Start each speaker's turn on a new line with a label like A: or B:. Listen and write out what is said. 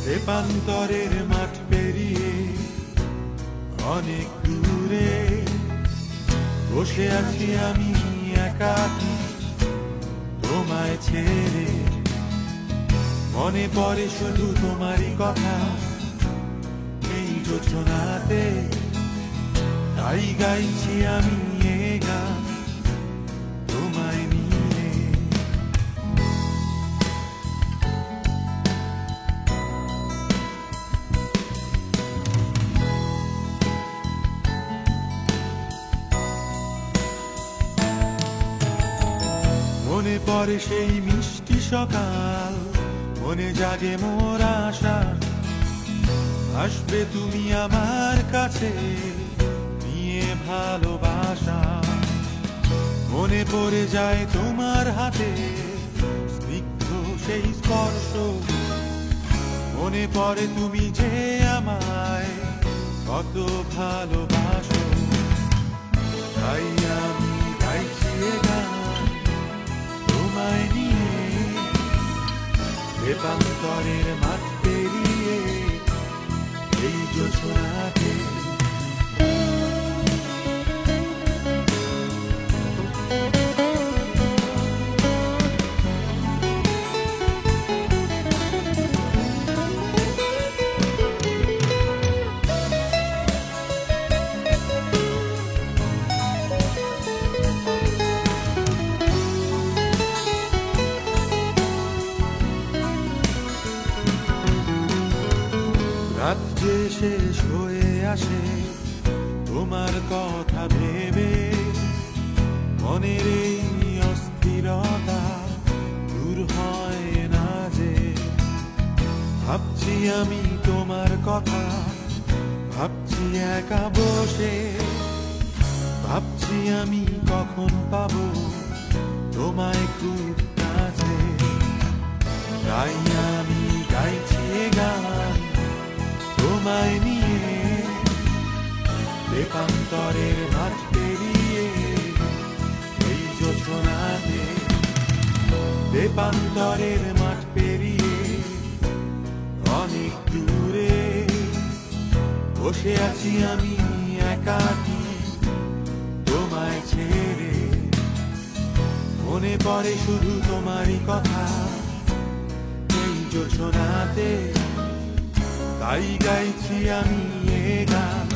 A: দেবান্তরের মাঠ পেরিয়ে অনেক দূরে বসে আছি আমি একাকী তোমায় ছেড়ে। মনে পড়ে শুধু তোমারই কথা এই যোজনাতে, তাই গাইছি আমি এ গান তোমায় নিয়ে। মনে পড়ে সেই মিষ্টি সকাল, মনে জাগে মোর আশা আসবে তুমি আমার কাছে নিয়ে ভালোবাসা। মনে পড়ে যায় তোমার হাতে স্নিগ্ধ সেই স্পর্শ, মনে পড়ে তুমি যে আমায় কত ভালোবাসো। তাই আমি গাইছি এ গান তোমায় নিয়ে, দেবান্তরের মাঠ পেরিয়ে এই যোজনাতে। রাত যে শেষ হয়ে আসে তোমার কথা ভেবে, মনের এই অস্থিরতা দূর হয় না যে। ভাবছি আমি তোমার কথা, ভাবছি একা বসে, ভাবছি আমি কখন পাবো তোমায় খুব কাছে। তাই আমি গাইছি এ গান তোমায় নিয়ে, দেবান্তরের মাঠ পেরিয়ে এই যোজনাতে। দেবান্তরের মাঠ পেরিয়ে অনেক দূরে বসে আছি আমি একাকী তোমায় ছেড়ে। মনে পড়ে শুধু তোমারই কথা এই যোজনাতে, তাই গাইছি আমি এ গান